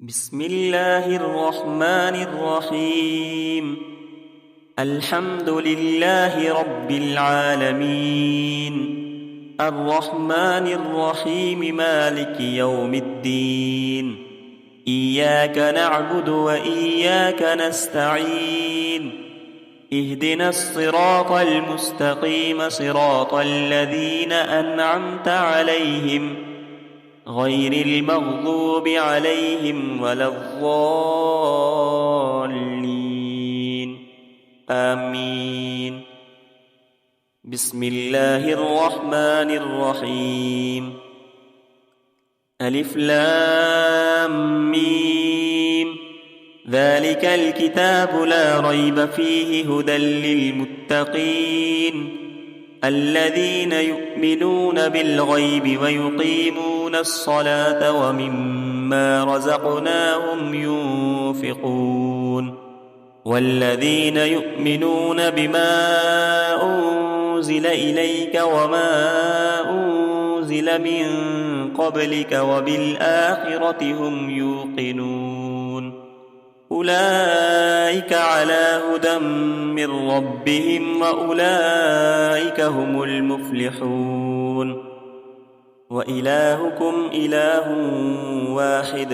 بسم الله الرحمن الرحيم. الحمد لله رب العالمين، الرحمن الرحيم، مالك يوم الدين. إياك نعبد وإياك نستعين، اهدنا الصراط المستقيم، صراط الذين أنعمت عليهم غير المغضوب عليهم ولا الضالين، آمين. بسم الله الرحمن الرحيم. ألف لام ميم، ذلك الكتاب لا ريب فيه، هدى للمتقين الذين يؤمنون بالغيب ويقيمون الصلاة ومما رزقناهم ينفقون، والذين يؤمنون بما أنزل إليك وما أنزل من قبلك وبالآخرة هم يوقنون، أولئك على هدى من ربهم وأولئك هم المفلحون. وإلهكم إله واحد،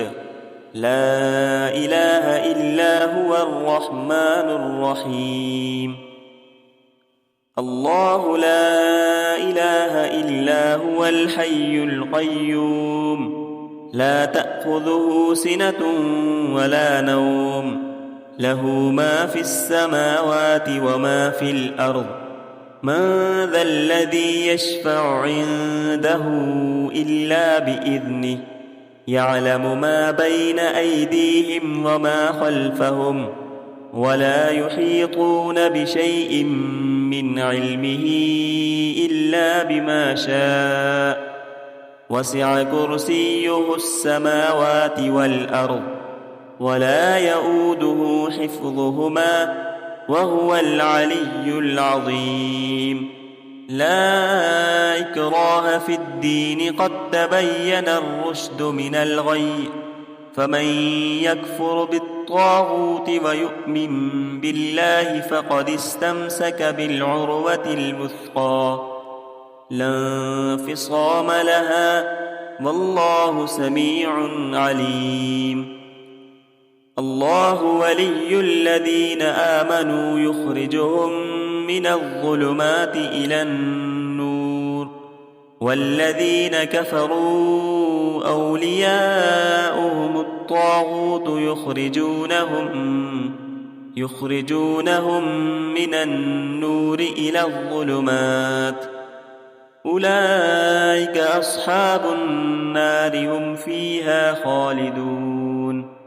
لا إله إلا هو الرحمن الرحيم. الله لا إله إلا هو الحي القيوم، لا تأخذه سنة ولا نوم، له ما في السماوات وما في الأرض. من ذا الذي يشفع عنده إلا بإذنه، يعلم ما بين أيديهم وما خلفهم، ولا يحيطون بشيء من علمه إلا بما شاء، وسع كرسيه السماوات والأرض، ولا يؤوده حفظهما، وهو العلي العظيم. لا إكراه في الدين، قد تبين الرشد من الغي، فمن يكفر بالطاغوت ويؤمن بالله فقد استمسك بالعروة الوثقى، لا انفصام لها، والله سميع عليم. الله ولي الذين آمنوا، يخرجهم من الظلمات إلى النور، والذين كفروا أولياؤهم الطاغوت، يخرجونهم من النور إلى الظلمات، أولئك أصحاب النار، هم فيها خالدون.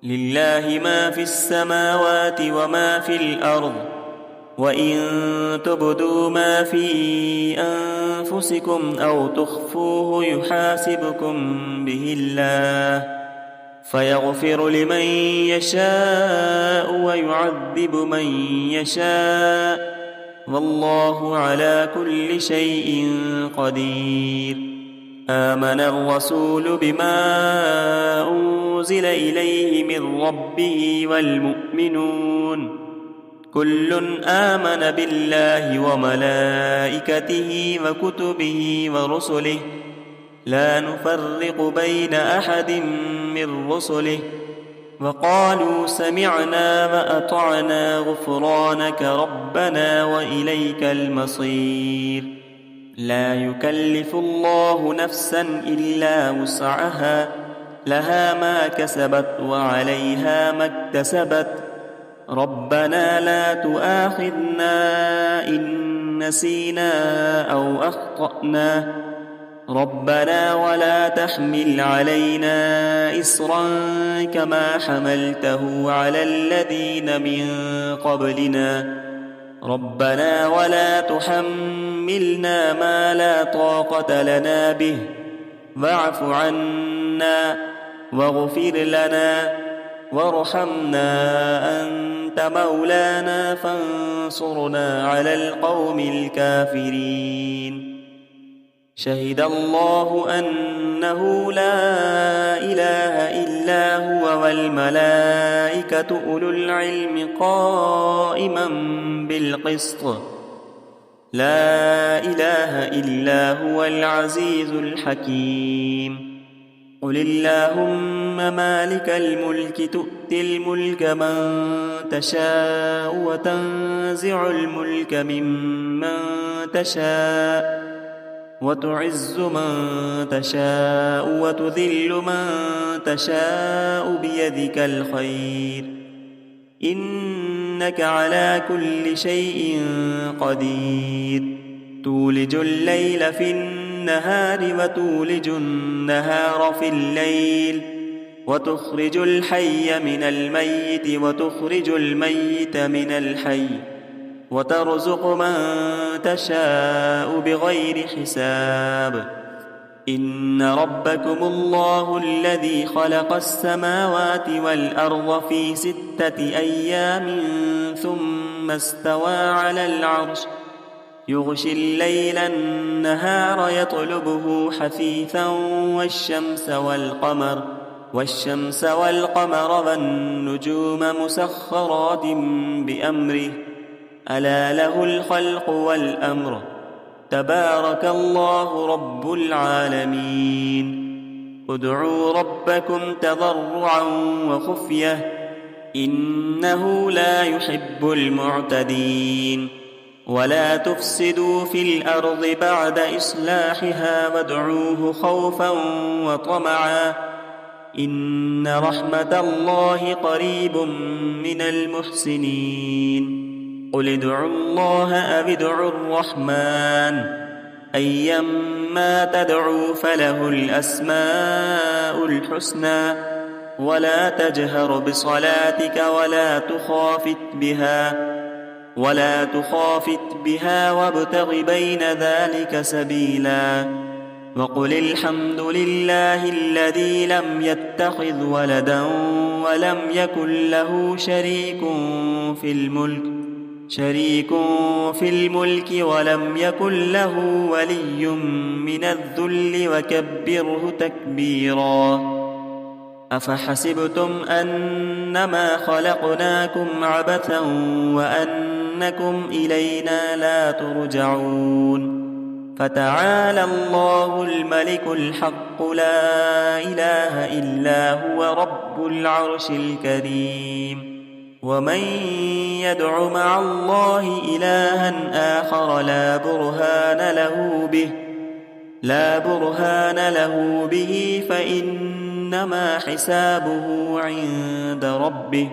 لله ما في السماوات وما في الأرض، وإن تبدوا ما في أنفسكم أو تخفوه يحاسبكم به الله، فيغفر لمن يشاء ويعذب من يشاء، والله على كل شيء قدير. آمن الرسول بما أنزل إليه من ربه والمؤمنون، كل آمن بالله وملائكته وكتبه ورسله، لا نفرق بين أحد من رسله، وقالوا سمعنا وأطعنا، غفرانك ربنا وإليك المصير. لا يكلف الله نفسا إلا وسعها، لها ما كسبت وعليها ما اكتسبت، ربنا لا تؤاخذنا إن نسينا أو أخطأنا، ربنا ولا تحمل علينا إصرا كما حملته على الذين من قبلنا، ربنا ولا تحملنا ما لا طاقة لنا به، واعف عنا واغفر لنا وارحمنا، أنت مولانا فانصرنا على القوم الكافرين. شهد الله أنه أنه لا إله إلا هو والملائكة أولو العلم قائما بالقسط لا إله إلا هو العزيز الحكيم قل اللهم مالك الملك تؤتي الملك من تشاء وتنزع الملك ممن تشاء وتعز من تشاء وتذل من تشاء بيدك الخير إنك على كل شيء قدير تولج الليل في النهار وتولج النهار في الليل وتخرج الحي من الميت وتخرج الميت من الحي وترزق من تشاء بغير حساب إن ربكم الله الذي خلق السماوات والأرض في 6 أيام ثم استوى على العرش يغشي الليل النهار يطلبه حثيثا والشمس والقمر والنجوم مسخرات بأمره ألا له الخلق والأمر تبارك الله رب العالمين ادعوا ربكم تضرعا وخفية إنه لا يحب المعتدين ولا تفسدوا في الأرض بعد إصلاحها وادعوه خوفا وطمعا إن رحمة الله قريب من المحسنين قل ادعوا الله أو ادعوا الرحمن أيما تدعوا فله الأسماء الحسنى ولا تجهر بصلاتك ولا تخافت بها وابتغ بين ذلك سبيلا وقل الحمد لله الذي لم يتخذ ولدا ولم يكن له شريك في الملك ولم يكن له ولي من الذل وكبره تكبيرا أفحسبتم أنما خلقناكم عبثا وأنكم إلينا لا ترجعون فتعالى الله الملك الحق لا إله إلا هو رب العرش الكريم ومن يدع مع الله إلها آخر لا برهان له به فإنما حسابه عند ربه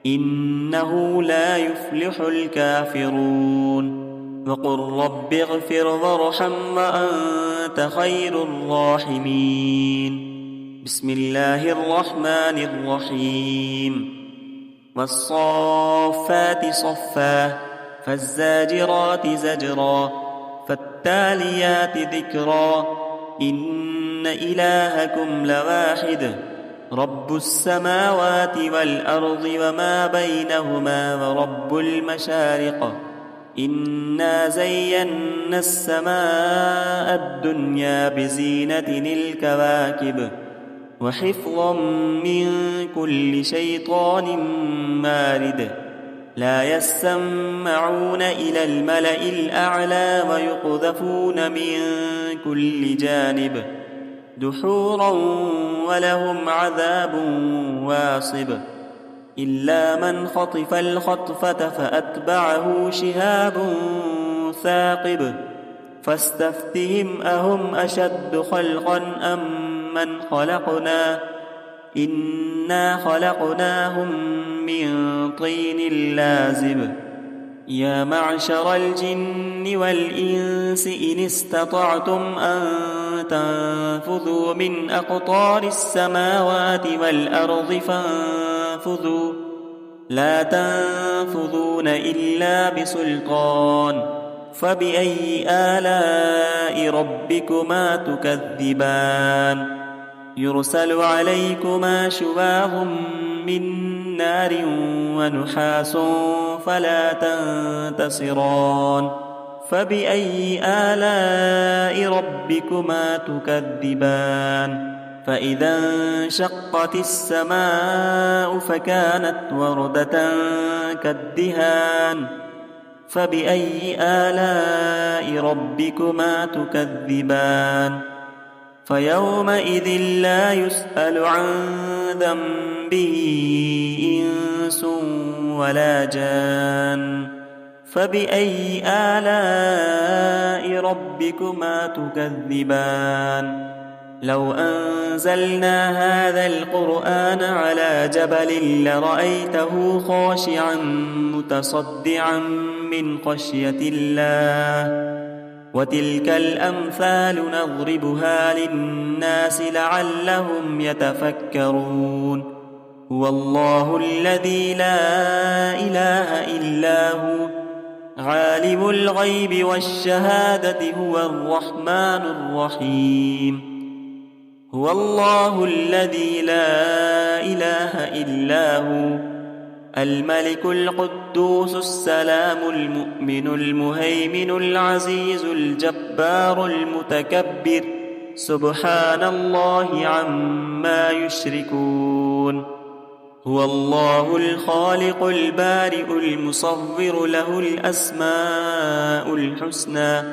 إنه لا يفلح الكافرون وقل رب اغفر وارحم وأنت خير الراحمين بسم الله الرحمن الرحيم والصافات صفا فالزاجرات زجرا فالتاليات ذكرا إن إلهكم لواحد رب السماوات والأرض وما بينهما ورب المشارق إنا زينا السماء الدنيا بزينة الكواكب وحفظا من كل شيطان مارد لا يسمعون إلى الملأ الأعلى ويقذفون من كل جانب دحورا ولهم عذاب واصب إلا من خطف الخطفة فأتبعه شهاب ثاقب فاستفتهم أهم أشد خلقا أم من خلقنا إنا خلقناهم من طين لازب يا معشر الجن والإنس إن استطعتم أن تنفذوا من أقطار السماوات والأرض فانفذوا لا تنفذون إلا بسلطان فبأي آلاء ربكما تكذبان يرسل عليكما شواظ من نار ونحاس فلا تنتصران فبأي آلاء ربكما تكذبان فإذا انشقت السماء فكانت وردة كالدهان فبأي آلاء ربكما تكذبان فيومئذ لا يسأل عن ذنبه إنس ولا جان فبأي آلاء ربكما تكذبان لو أنزلنا هذا القرآن على جبل لرأيته خاشعا متصدعا من خشية الله وتلك الأمثال نضربها للناس لعلهم يتفكرون هو الله الذي لا إله إلا هو عالم الغيب والشهادة هو الرحمن الرحيم هو الله الذي لا إله إلا هو الملك القدوس السلام المؤمن المهيمن العزيز الجبار المتكبر سبحان الله عما يشركون هو الله الخالق البارئ المصور له الأسماء الحسنى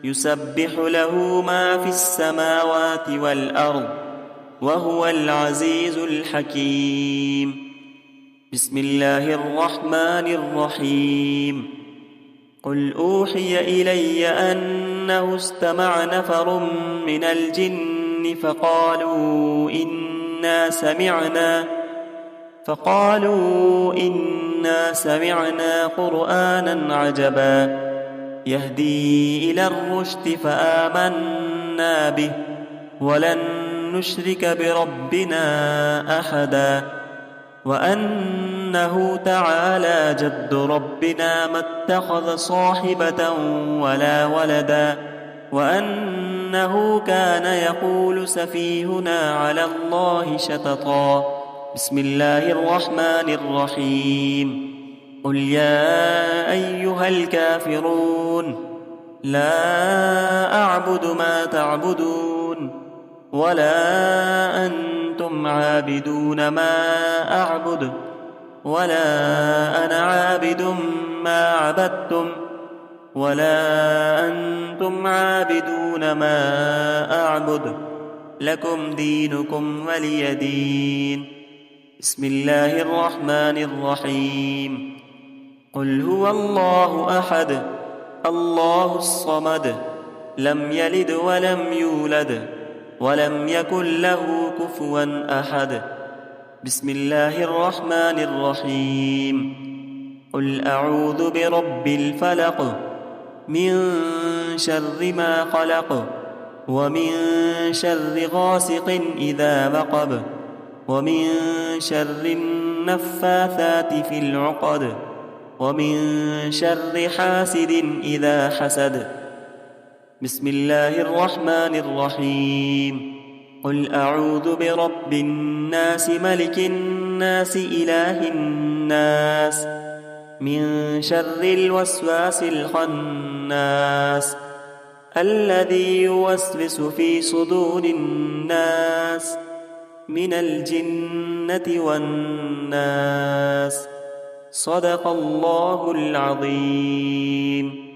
يسبح له ما في السماوات والأرض وهو العزيز الحكيم بسم الله الرحمن الرحيم قل أوحي إلي أنه استمع نفر من الجن فقالوا إنا سمعنا قرآنا عجبا يهدي إلى الرشد فآمنا به ولن نشرك بربنا أحدا وأنه تعالى جد ربنا ما اتخذ صاحبة ولا ولدا وأنه كان يقول سفيهنا على الله شططا بسم الله الرحمن الرحيم قل يا أيها الكافرون لا أعبد ما تعبدون ولا أنتم عابدون ما أعبد ولا أنا عابد ما عبدتم ولا أنتم عابدون ما أعبد لكم دينكم ولي دين بسم الله الرحمن الرحيم قل هو الله أحد الله الصمد لم يلد ولم يولد ولم يكن له كفوا أحد بسم الله الرحمن الرحيم قل أعوذ برب الفلق من شر ما خلق ومن شر غاسق إذا وقب ومن شر النفاثات في العقد ومن شر حاسد إذا حسد بسم الله الرحمن الرحيم قل أعوذ برب الناس ملك الناس إله الناس من شر الوسواس الخناس الذي يوسوس في صدور الناس من الجنة والناس صدق الله العظيم.